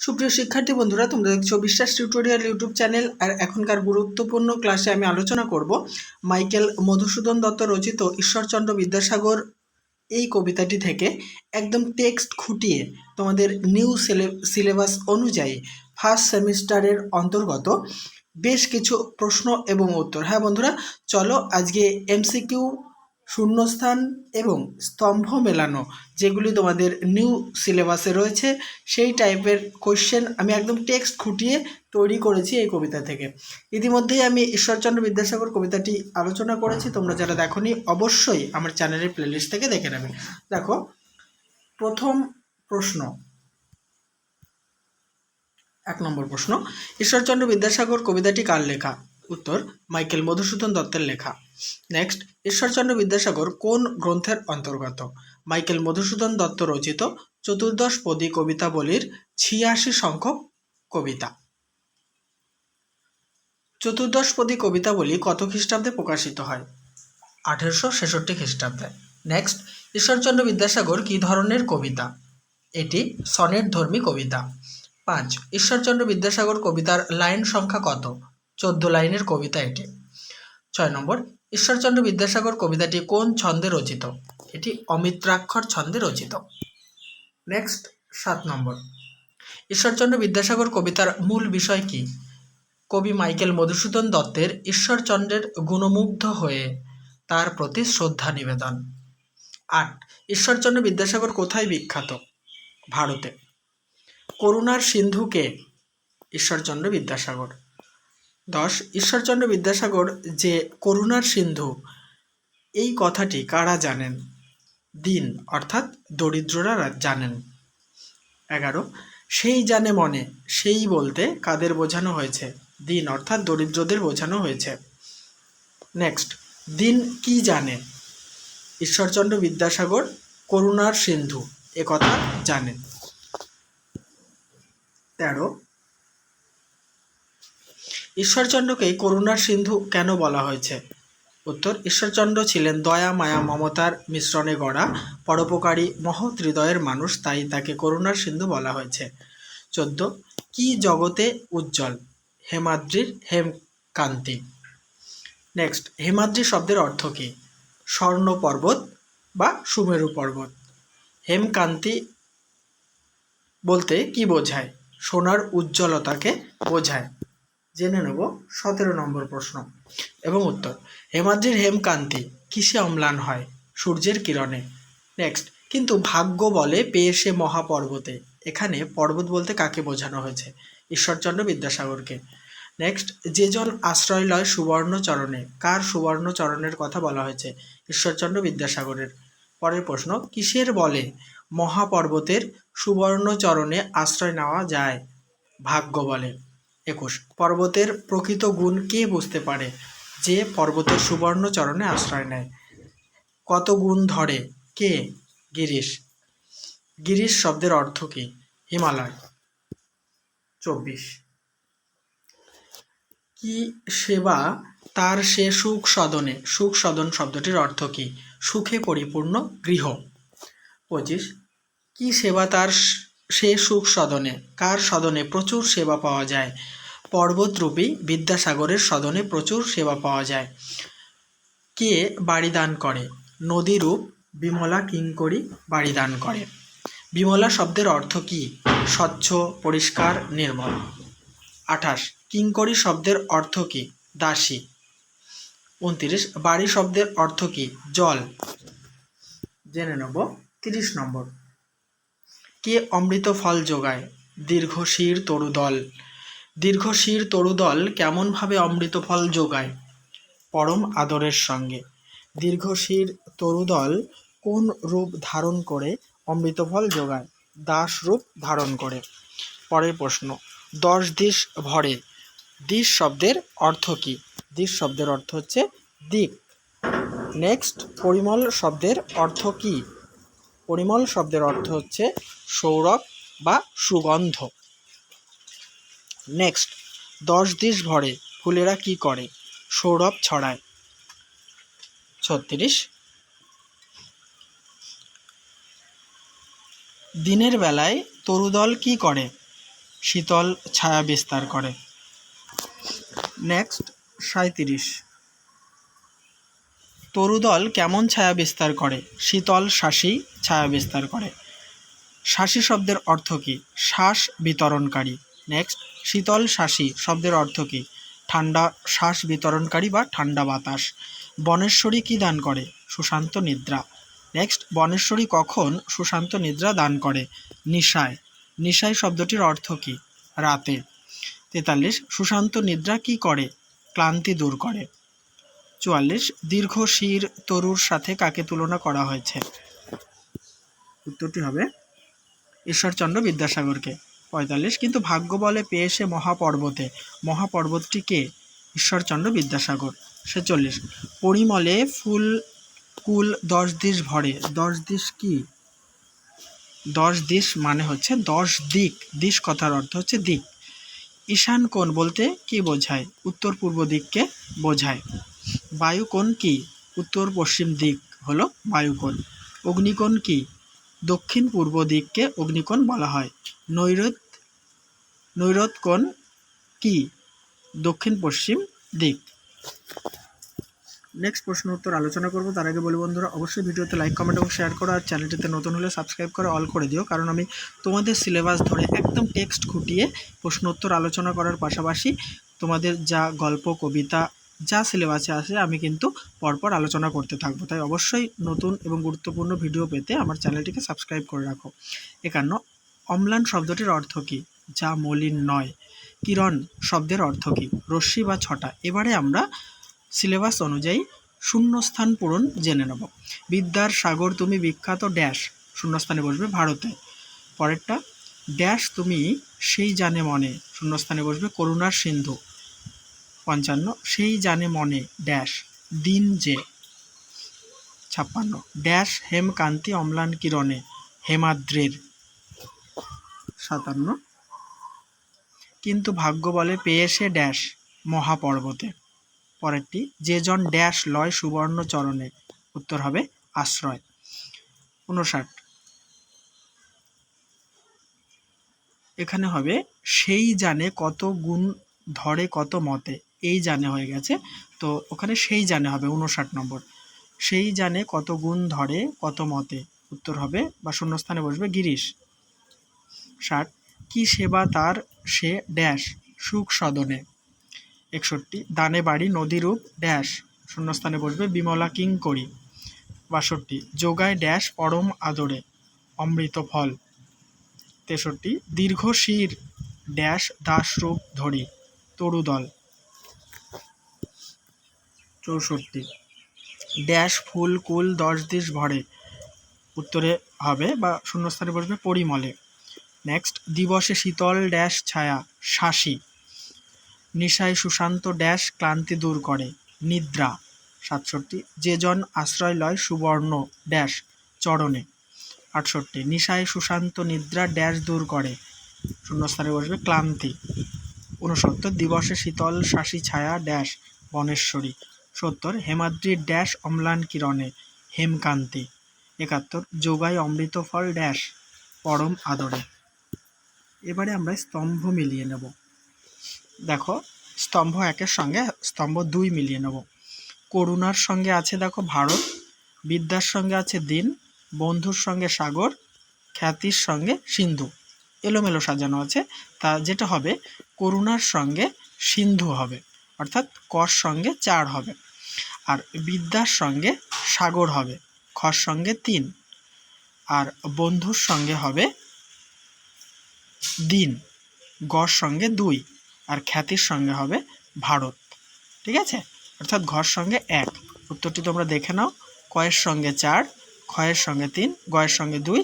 সুপ্রিয় শিক্ষার্থী বন্ধুরা, তোমরা দেখছো বিশ্বাস টিউটোরিয়াল ইউটিউব চ্যানেল। আর এখনকার গুরুত্বপূর্ণ ক্লাসে আমি আলোচনা করব মাইকেল মধুসূদন দত্ত রচিত ঈশ্বরচন্দ্র বিদ্যাসাগর এই কবিতাটি থেকে একদম টেক্সট খুঁটিয়ে তোমাদের নিউ সিলেবাস অনুযায়ী ফার্স্ট সেমিস্টারের অন্তর্গত বেশ কিছু প্রশ্ন এবং উত্তর। হ্যাঁ বন্ধুরা, চলো আজকে এমসিকিউ, শূন্যস্থান এবং স্তম্ভ মেলানো যেগুলি তোমাদের নিউ সিলেবাসে রয়েছে সেই টাইপের কোশ্চেন আমি একদম টেক্সট খুঁটিয়ে তৈরি করেছি এই কবিতা থেকে। ইতিমধ্যেই আমি ঈশ্বরচন্দ্র বিদ্যাসাগর কবিতাটি আলোচনা করেছি, তোমরা যারা দেখোনি অবশ্যই আমার চ্যানেলের প্লেলিস্ট থেকে দেখে নেবে। দেখো, প্রথম প্রশ্ন, 1 নম্বর প্রশ্ন, ঈশ্বরচন্দ্র বিদ্যাসাগর কবিতাটি কার লেখা? উত্তর, মাইকেল মধুসূদন দত্তের লেখা। নেক্সট, ঈশ্বরচন্দ্র বিদ্যাসাগর কোন গ্রন্থের অন্তর্গত? মাইকেল মধুসূদন দত্ত রচিত চতুর্দশপদী কবিতাবলীর ৮৬ সংখ্যক কবিতা। চতুর্দশপদী কবিতাবলী কত খ্রিস্টাব্দে প্রকাশিত হয়? 1866 খ্রিস্টাব্দে। নেক্সট, ঈশ্বরচন্দ্র বিদ্যাসাগর কী ধরনের কবিতা? এটি সনেট ধর্মী কবিতা। 5, ঈশ্বরচন্দ্র বিদ্যাসাগর কবিতার লাইন সংখ্যা কত? 14 লাইনের কবিতা এটি। 6 নম্বর, ঈশ্বরচন্দ্র বিদ্যাসাগর কবিতাটি কোন ছন্দে রচিত? এটি অমিত্রাক্ষর ছন্দে রচিত। নেক্সট, 7 নম্বর, ঈশ্বরচন্দ্র বিদ্যাসাগর কবিতার মূল বিষয় কি? কবি মাইকেল মধুসূদন দত্তের ঈশ্বরচন্দ্রের গুণমুগ্ধ হয়ে তার প্রতি শ্রদ্ধা নিবেদন। 8, ঈশ্বরচন্দ্র বিদ্যাসাগর কোথায় বিখ্যাত? ভারতে। করুণার সিন্ধু কে? ঈশ্বরচন্দ্র বিদ্যাসাগর। 10, ঈশ্বরচন্দ্র বিদ্যাসাগর যে করুণার সিন্ধু এই কথাটি কারা জানেন? দীন অর্থাৎ দরিদ্ররা জানেন। 11, সেই জানে মনে, সেই বলতে কাদের বোঝানো হয়েছে? দীন অর্থাৎ দরিদ্রদের বোঝানো হয়েছে। নেক্সট, দীন কি জানে? ঈশ্বরচন্দ্র বিদ্যাসাগর করুণার সিন্ধু এ কথা জানেন। 13, ঈশ্বরচন্দ্রকে করুণার সিন্ধু কেন বলা হয়েছে? উত্তর, ঈশ্বরচন্দ্র ছিলেন দয়া মায়া মমতার মিশ্রণে গড়া পরোপকারী মহৎ হৃদয়ের মানুষ, তাই তাকে করুণার সিন্ধু বলা হয়েছে। 14, কি জগতে উজ্জ্বল? হেমাদ্রির হেমকান্তি। নেক্সট, হেমাদ্রি শব্দের অর্থ কী? স্বর্ণ পর্বত বা সুমেরু পর্বত। হেমকান্তি বলতে কি বোঝায়? সোনার উজ্জ্বলতাকে বোঝায়। জেনে নেব 17 নম্বর প্রশ্ন এবং উত্তর। হেমাদ্রির হেমকান্তি কিসে অম্লান হয়? সূর্যের কিরণে। নেক্সট, কিন্তু ভাগ্য বলে পেয়ে সে মহাপর্বতে, এখানে পর্বত বলতে কাকে বোঝানো হয়েছে? ঈশ্বরচন্দ্র বিদ্যাসাগরকে। নেক্সট, যে জন আশ্রয় লয় সুবর্ণ চরণে, কার সুবর্ণ চরণের কথা বলা হয়েছে? ঈশ্বরচন্দ্র বিদ্যাসাগরের। পরের প্রশ্ন, কিসের বলে মহাপর্বতের সুবর্ণ চরণে আশ্রয় নেওয়া যায়? ভাগ্য বলে। 21, পর্বতের প্রকৃত গুণ কে বুঝতে পারে? যে পর্বতের সুবর্ণ চরণে আশ্রয় নেয়। কত গুণ ধরে? কে? গিরিশ। গিরিশ শব্দের অর্থ কী? হিমালয়। 24, কি সেবা তার সে সুখ সদনে? সুখ সদন শব্দটির অর্থ কী? সুখে পরিপূর্ণ গৃহ। 25, কি সেবা তার সে সুখ সদনে? কার সদনে প্রচুর সেবা পাওয়া যায়? পর্বতরূপী বিদ্যাসাগরের সদনে প্রচুর সেবা পাওয়া যায়। কে বাড়ি দান করে? নদীরূপ বিমলা কিঙ্করী বাড়ি দান করে। বিমলা শব্দের অর্থ কী? স্বচ্ছ, পরিষ্কার, নির্মল। 28, কিঙ্করী শব্দের অর্থ কী? দাসী। 29, বাড়ি শব্দের অর্থ কী? জল। জেনে নেব 30 নম্বর, কে অমৃত ফল যোগায়? দীর্ঘশির তরুদল। দীর্ঘশির তরুদল কেমনভাবে অমৃত ফল যোগায়? পরম আদরের সঙ্গে। দীর্ঘশির তরুদল কোন রূপ ধারণ করে অমৃত ফল যোগায়? দাস রূপ ধারণ করে। পরের প্রশ্ন, 10 দিশ ভরে, দিশ শব্দের অর্থ কী? দিশ শব্দের অর্থ হচ্ছে দিক। নেক্সট, পরিমল শব্দের অর্থ কী? পরিমল শব্দের অর্থ হচ্ছে সৌরভ বা সুগন্ধ। নেক্সট, 10 দিশ ভরে ফুলেরা কি করে? সৌরভ ছড়ায়। 36, দিনের বেলায় তরুদল কি করে? শীতল ছায়া বিস্তার করে। নেক্সট 37, তরুদল কেমন ছায়া বিস্তার করে? শীতল শাসী ছায়া বিস্তার করে। শাসী শব্দের অর্থ কী? শ্বাস বিতরণকারী। নেক্সট, শীতল শাসী শব্দের অর্থ কী? ঠান্ডা শ্বাস বিতরণকারী বা ঠান্ডা বাতাস। বনেশ্বরী কী দান করে? সুশান্ত নিদ্রা। নেক্সট, বনেশ্বরী কখন সুশান্ত নিদ্রা দান করে? নিশায়। নিশায় শব্দটির অর্থ কী? রাতে। 43, সুশান্ত নিদ্রা কী করে? ক্লান্তি দূর করে। 44, দীর্ঘ শির তরুর সাথে কাকে তুলনা করা হয়েছে? উত্তরটি হবে ঈশ্বরচন্দ্র বিদ্যাসাগরকে। 45, কিন্তু ভাগ্য বলে পেয়ে সে মহাপর্বতে। মহাপর্বতটি কে? ঈশ্বরচন্দ্র বিদ্যাসাগর। 46, পরিমলে ফুল কুল 10 দিশ ভরে। 10 দিশ কি? 10 দিশ মানে হচ্ছে 10 দিক। দিশ কথার অর্থ হচ্ছে দিক। ঈশান কোণ বলতে কি বোঝায়? উত্তর পূর্ব দিককে বোঝায়। বায়ুকোণ কি? উত্তর পশ্চিম দিক হলো বায়ুকোণ। অগ্নিকোণ কি? দক্ষিণ পূর্ব দিককে অগ্নিকোণ বলা হয়। নৈরত কোণ কি? দক্ষিণ পশ্চিম দিক। নেক্সট প্রশ্ন উত্তর আলোচনা করব, তার আগে বলি বন্ধুরা অবশ্যই ভিডিওতে লাইক কমেন্ট এবং শেয়ার করো, আর চ্যানেলটিতে নতুন হলে সাবস্ক্রাইব করে অল করে দিও, কারণ আমি তোমাদের সিলেবাস ধরে একদম টেক্সট খুঁটিয়ে প্রশ্ন উত্তর আলোচনা করার পাশাপাশি তোমাদের যা গল্প কবিতা যা সিলেবাসে আসে আমি কিন্তু পরপর আলোচনা করতে থাকবো। তাই অবশ্যই নতুন এবং গুরুত্বপূর্ণ ভিডিও পেতে আমার চ্যানেলটিকে সাবস্ক্রাইব করে রাখো। 51, অম্লান শব্দটির অর্থ কী? যা মলিন নয়। কিরণ শব্দের অর্থ কী? রশ্মি বা ছটা। এবারে আমরা সিলেবাস অনুযায়ী শূন্যস্থান পূরণ জেনে নেব। বিদ্যার সাগর তুমি বিখ্যাত ড্যাশ, শূন্যস্থানে বসবে ভারতে। পরেরটা, ড্যাশ তুমি সেই জানে মনে, শূন্যস্থানে বসবে করুণার সিন্ধু। 55, সেই জানে মনে ড্যাশ দিন যে। 56, ড্যাশ হেমকান্তি অম্লান কিরণে, হেমাদ্রির। 57, কিন্তু ভাগ্য বলে পেয়ে সে ড্যাশ মহাপর্বতে। পরেরটি, যে জন ড্যাশ লয় সুবর্ণ চরণে, উত্তর হবে আশ্রয়। 59, এখানে হবে সেই জানে কত গুণ ধরে কত মতে। এই জানে হয়ে গেছে, তো ওখানে সেই জানে হবে 59 নম্বর। সেই জানে কত গুণ ধরে কত মতে, উত্তর হবে বা শূন্যস্থানে বসবে গিরিশ। 60, কি সেবা তার সে ড্যাশ সুখ সদনে। 61, দানে বাড়ি নদীরূপ ড্যাশ, শূন্যস্থানে বসবে বিমলা কিঙ্করী। 62, যোগায় ড্যাশ পরম আদরে, অমৃত ফল। 63, দীর্ঘ শির ড্যাশ দাসরূপ ধরি, তরুদল। 64, ড্যাশ ফুল কুল 10 দিশ ভরে, উত্তরে হবে বা শূন্যস্থানে বসবে পরিমলে। নেক্সট, দিবসে শীতল ড্যাশ ছায়া শাসী, নিশায় সুশান্ত ড্যাশ ক্লান্তি দূর করে, নিদ্রা। 67, যে জন আশ্রয় লয় সুবর্ণ ড্যাশ চরণে। 68, নিশায় সুশান্ত নিদ্রা ড্যাশ দূর করে, শূন্যস্থানে বসবে ক্লান্তি। 69, দিবসে শীতল শাসী ছায়া ড্যাশ বনেশ্বরী। 70, হেমাদ্রির ড্যাশ অম্লান কিরণে, হেমকান্তি। 71, যোগায় অমৃত ফল ড্যাশ পরম আদরে। এবারে আমরা স্তম্ভ মিলিয়ে নেব। দেখো, স্তম্ভ 1-এর সঙ্গে স্তম্ভ 2 মিলিয়ে নেব। করুণার সঙ্গে আছে দেখো ভারত, বিদ্যার সঙ্গে আছে দিন, বন্ধুর সঙ্গে সাগর, খ্যাতির সঙ্গে সিন্ধু। এলোমেলো সাজানো আছে, তা যেটা হবে করুণার সঙ্গে সিন্ধু হবে, অর্থাৎ কর সঙ্গে 4 হবে। আর বিদ্যার সঙ্গে সাগর হবে, খর সঙ্গে 3। আর বন্ধুর সঙ্গে হবে দিন, গর সঙ্গে 2। আর খ্যাতির সঙ্গে হবে ভারত। ঠিক আছে, অর্থাৎ ঘর সঙ্গে 1। উত্তরটি তোমরা দেখে নাও, কয়ের সঙ্গে 4, ক্ষয়ের সঙ্গে 3, গয়ের সঙ্গে 2,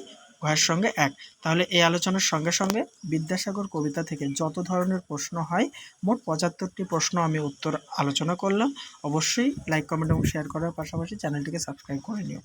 ঘয়ের সঙ্গে 1। তাহলে এই আলোচনার সঙ্গে সঙ্গে বিদ্যাসাগর কবিতা থেকে যত ধরনের প্রশ্ন হয় মোট 75টি প্রশ্ন আমি উত্তর আলোচনা করলাম। অবশ্যই লাইক কমেন্ট এবং শেয়ার করার পাশাপাশি চ্যানেলটিকে সাবস্ক্রাইব করে নিও।